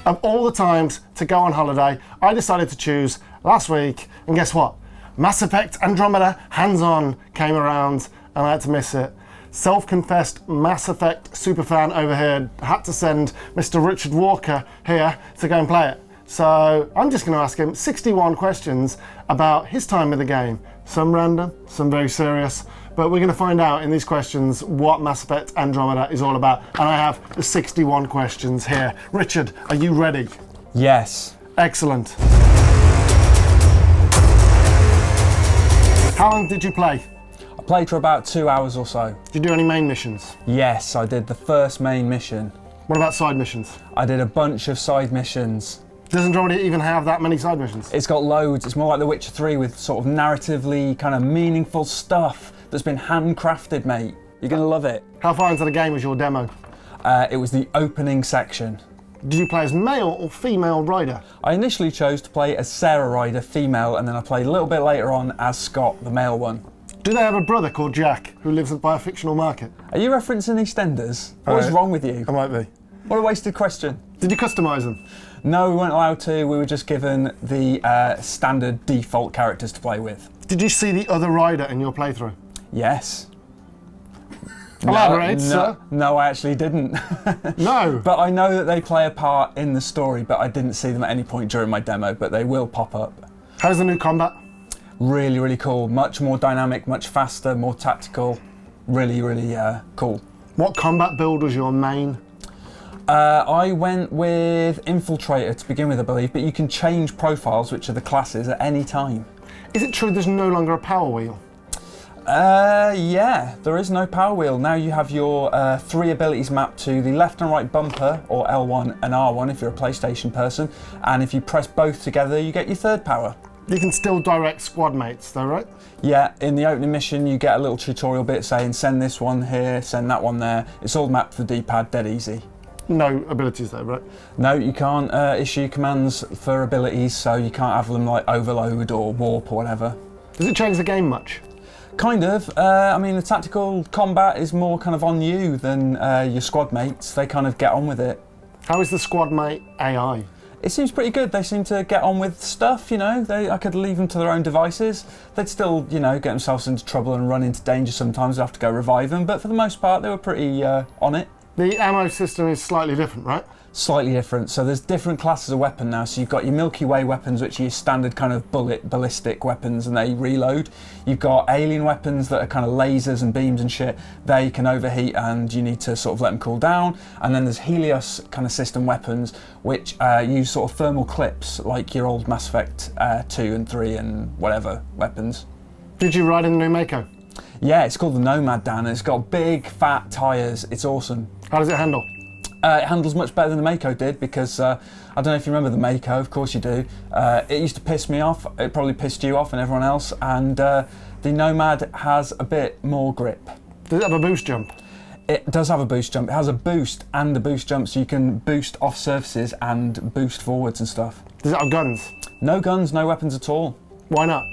Of all the times to go on holiday, I decided to choose last week, and guess what? Mass Effect Andromeda hands-on came around and I had to miss it. Self-confessed Mass Effect superfan over here had to send Mr. Richard Walker here to go and play it. So I'm just going to ask him 61 questions about his time with the game. Some random, some very serious, but we're going to find out in these questions what Mass Effect Andromeda is all about. And I have the 61 questions here. Richard, are you ready? Yes. Excellent. How long did you play? I played for about 2 hours or so. Did you do any main missions? Yes, I did the first main mission. What about side missions? I did a bunch of side missions. Does Andromeda even have that many side missions? It's got loads. It's more like The Witcher 3 with sort of narratively kind of meaningful stuff that's been handcrafted, mate. You're going to love it. How far into the game was your demo? It was the opening section. Did you play as male or female Ryder? I initially chose to play as Sarah Ryder, female, and then I played a little bit later on as Scott, the male one. Do they have a brother called Jack who lives by a fictional market? Are you referencing EastEnders? What is wrong with you? I might be. What a wasted question. Did you customise them? No, we weren't allowed to. We were just given the standard default characters to play with. Did you see the other Ryder in your playthrough? Yes. Elaborate, sir. No, I actually didn't. No. But I know that they play a part in the story, but I didn't see them at any point during my demo, but they will pop up. How's the new combat? Really, really cool. Much more dynamic, much faster, more tactical. Really, really cool. What combat build was your main? I went with Infiltrator to begin with, I believe, but you can change profiles, which are the classes, at any time. Is it true there's no longer a power wheel? Yeah, there is no power wheel. Now you have your 3 abilities mapped to the left and right bumper, or L1 and R1 if you're a PlayStation person, and if you press both together, you get your 3rd power. You can still direct Squadmates though, right? Yeah, in the opening mission you get a little tutorial bit saying send this one here, send that one there. It's all mapped to the D-pad, dead easy. No abilities though, right? No, you can't issue commands for abilities, so you can't have them like overload or warp or whatever. Does it change the game much? Kind of. I mean, the tactical combat is more kind of on you than your squad mates. They kind of get on with it. How is the Squadmate AI? It seems pretty good. They seem to get on with stuff, you know. I could leave them to their own devices. They'd still, you know, get themselves into trouble and run into danger sometimes. I'd have to go revive them, but for the most part, they were pretty on it. The ammo system is slightly different, right? Slightly different. So there's different classes of weapon now. So you've got your Milky Way weapons, which are your standard kind of ballistic weapons, and they reload. You've got alien weapons that are kind of lasers and beams and shit. They can overheat and you need to sort of let them cool down. And then there's Helios kind of system weapons, which use sort of thermal clips, like your old Mass Effect 2 and 3 and whatever weapons. Did you ride in the new Mako? Yeah, it's called the Nomad, Dan, and it's got big, fat tyres. It's awesome. How does it handle? It handles much better than the Mako did because, I don't know if you remember the Mako, of course you do. It used to piss me off, it probably pissed you off and everyone else, and the Nomad has a bit more grip. Does it have a boost jump? It does have a boost jump. It has a boost and a boost jump, so you can boost off surfaces and boost forwards and stuff. Does it have guns? No guns, no weapons at all. Why not?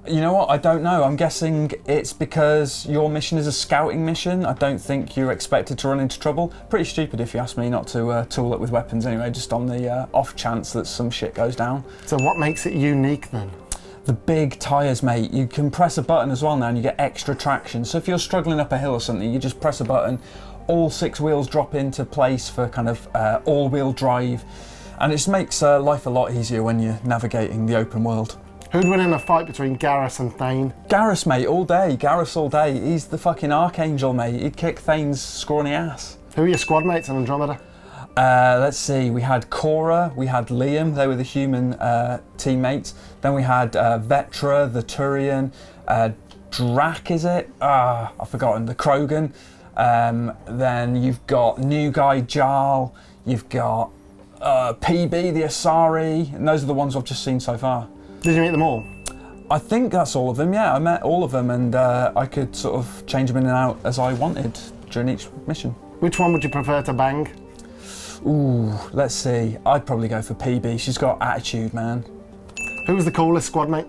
You know what, I don't know. I'm guessing it's because your mission is a scouting mission. I don't think you're expected to run into trouble. Pretty stupid if you ask me not to tool up with weapons anyway, just on the off chance that some shit goes down. So what makes it unique then? The big tyres, mate. You can press a button as well now and you get extra traction. So if you're struggling up a hill or something, you just press a button, all 6 wheels drop into place for kind of all-wheel drive, and it just makes life a lot easier when you're navigating the open world. Who'd win in a fight between Garrus and Thane? Garrus, mate, all day. Garrus all day. He's the fucking archangel, mate. He'd kick Thane's scrawny ass. Who are your squad mates in Andromeda? Let's see. We had Cora, we had Liam. They were the human teammates. Then we had Vetra, the Turian, Drac, is it? I've forgotten. The Krogan. Then you've got new guy Jarl. You've got PB, the Asari, and those are the ones I've just seen so far. Did you meet them all? I think that's all of them, yeah. I met all of them and I could sort of change them in and out as I wanted during each mission. Which one would you prefer to bang? Ooh, let's see. I'd probably go for PB. She's got attitude, man. Who was the coolest squad mate?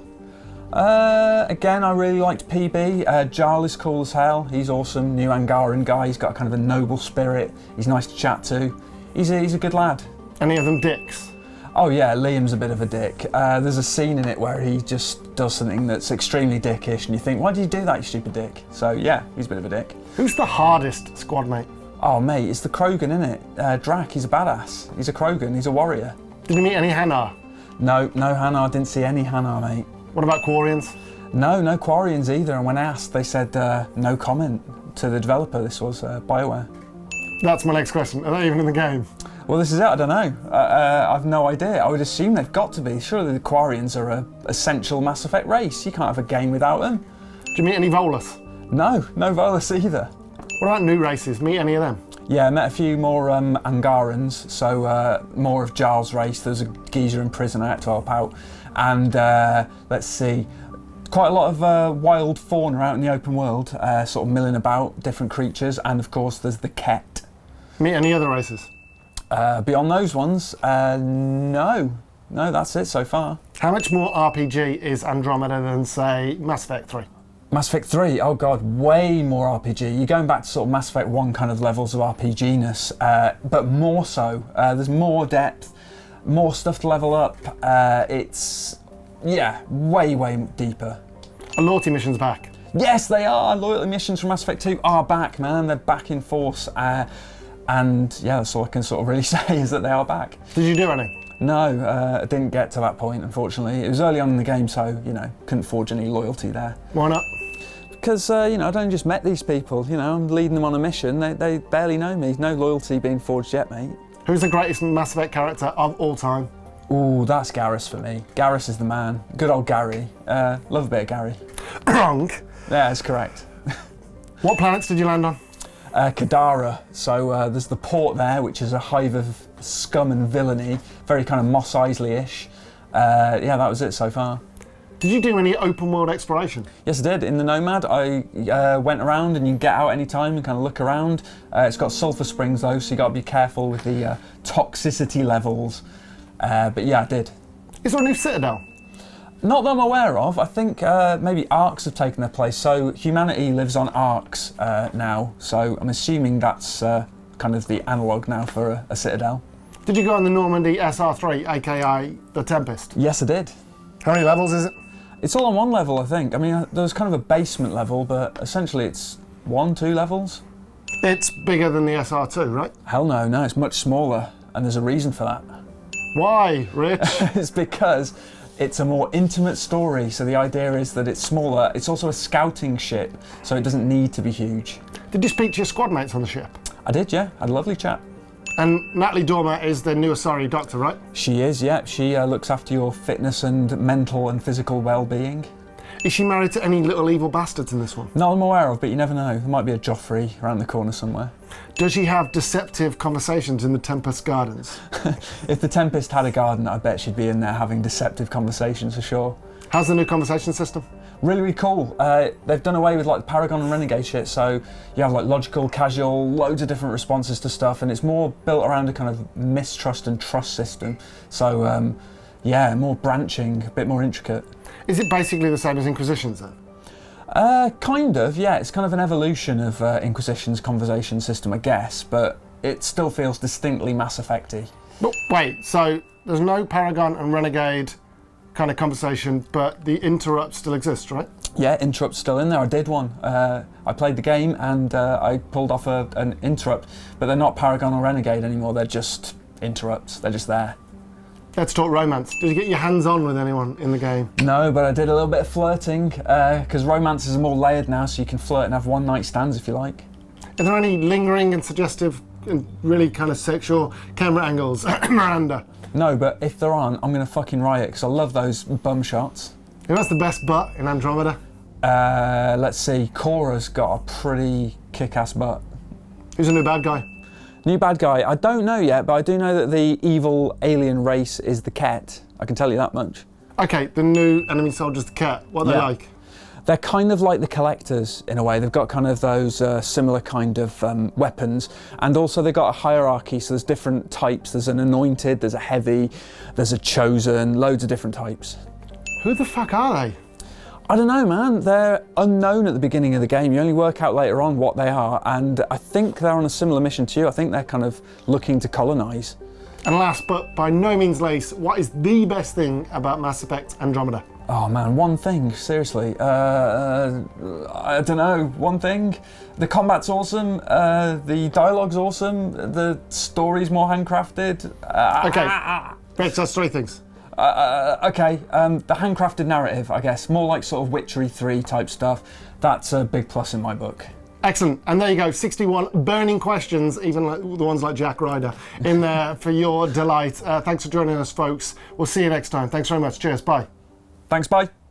Again, I really liked PB. Jarl is cool as hell. He's awesome. New Angaran guy. He's got kind of a noble spirit. He's nice to chat to. He's a good lad. Any of them dicks? Oh yeah, Liam's a bit of a dick. There's a scene in it where he just does something that's extremely dickish, and you think, why did you do that, you stupid dick? So yeah, he's a bit of a dick. Who's the hardest squad mate? Oh mate, it's the Krogan, innit? Drac, he's a badass. He's a Krogan, he's a warrior. Did you meet any Hanar? No Hanar, didn't see any Hanar, mate. What about Quarians? No Quarians either, and when asked, they said no comment to the developer. This was BioWare. That's my next question. Are they even in the game? Well, this is it, I don't know. I've no idea. I would assume they've got to be. Surely the Quarians are an essential Mass Effect race. You can't have a game without them. Do you meet any Volus? No Volus either. What about new races? Meet any of them? Yeah, I met a few more Angarans, so more of Jarl's race. There was a geezer in prison I had to help out. And let's see, quite a lot of wild fauna out in the open world, sort of milling about, different creatures, and of course there's the Ket. Meet any other races? Beyond those ones, no, that's it so far. How much more RPG is Andromeda than, say, Mass Effect 3? Mass Effect 3, oh god, way more RPG. You're going back to sort of Mass Effect 1 kind of levels of RPG-ness, but more so. There's more depth, more stuff to level up. It's, yeah, way deeper. Are loyalty missions back? Yes, they are. Loyalty missions from Mass Effect 2 are back, man. They're back in force. And yeah, that's all I can sort of really say is that they are back. Did you do any? No, I didn't get to that point, unfortunately. It was early on in the game, so, you know, couldn't forge any loyalty there. Why not? Because, you know, I'd only just met these people, you know, I'm leading them on a mission. They barely know me. No loyalty being forged yet, mate. Who's the greatest Mass Effect character of all time? Ooh, that's Garrus for me. Garrus is the man. Good old Gary. Love a bit of Gary. Wrong. Yeah, that's correct. What planets did you land on? Kadara. So there's the port there, which is a hive of scum and villainy. Very kind of Mos Eisley-ish. Yeah, that was it so far. Did you do any open world exploration? Yes, I did. In the Nomad, I went around and you can get out any time and kind of look around. It's got sulfur springs though, so you got to be careful with the toxicity levels. But yeah, I did. Is there a new Citadel? Not that I'm aware of. I think maybe arcs have taken their place. So humanity lives on arcs now. So I'm assuming that's kind of the analogue now for a Citadel. Did you go on the Normandy SR3, aka the Tempest? Yes, I did. How many levels is it? It's all on one level, I think. I mean, there was kind of a basement level, but essentially it's 1-2 levels. It's bigger than the SR2, right? Hell no, it's much smaller, and there's a reason for that. Why, Rich? It's because it's a more intimate story, so the idea is that it's smaller. It's also a scouting ship, so it doesn't need to be huge. Did you speak to your squad mates on the ship? I did, yeah. Had a lovely chat. And Natalie Dormer is the new Asari doctor, right? She is, yeah. She looks after your fitness and mental and physical well-being. Is she married to any little evil bastards in this one? Not I'm aware of, but you never know. There might be a Joffrey around the corner somewhere. Does she have deceptive conversations in the Tempest gardens? If the Tempest had a garden, I bet she'd be in there having deceptive conversations for sure. How's the new conversation system? Really cool. They've done away with like the Paragon and Renegade shit, so you have like logical, casual, loads of different responses to stuff, and it's more built around a kind of mistrust and trust system. So yeah, more branching, a bit more intricate. Is it basically the same as Inquisitions then? Kind of, yeah. It's kind of an evolution of Inquisition's conversation system, I guess, but it still feels distinctly Mass Effect-y. But wait, so there's no Paragon and Renegade kind of conversation, but the interrupt still exists, right? Yeah, interrupt's still in there. I did one. I played the game and I pulled off an interrupt, but they're not Paragon or Renegade anymore. They're just interrupts. They're just there. Let's talk romance. Did you get your hands on with anyone in the game? No, but I did a little bit of flirting, because romances are more layered now, so you can flirt and have one-night stands if you like. Are there any lingering and suggestive and really kind of sexual camera angles, Miranda? No, but if there aren't, I'm going to fucking riot, because I love those bum shots. Who has the best butt in Andromeda? Let's see, Cora's got a pretty kick-ass butt. Who's the new bad guy? New bad guy, I don't know yet, but I do know that the evil alien race is the Ket. I can tell you that much. Okay, the new enemy soldiers, the Ket. What are they like? They're kind of like the Collectors in a way. They've got kind of those similar kind of weapons, and also they've got a hierarchy, so there's different types. There's an anointed, there's a heavy, there's a chosen, loads of different types. Who the fuck are they? I don't know, man. They're unknown at the beginning of the game. You only work out later on what they are, and I think they're on a similar mission to you. I think they're kind of looking to colonise. And last but by no means least, what is the best thing about Mass Effect Andromeda? Oh man, one thing, seriously. I don't know, one thing. The combat's awesome, the dialogue's awesome, the story's more handcrafted. Okay, Rich, that's 3 things. The handcrafted narrative, I guess, more like sort of Witchery 3 type stuff. That's a big plus in my book. Excellent, and there you go, 61 burning questions, even like the ones like Jack Ryder, in there for your delight. Thanks for joining us, folks. We'll see you next time. Thanks very much. Cheers, bye. Thanks, bye.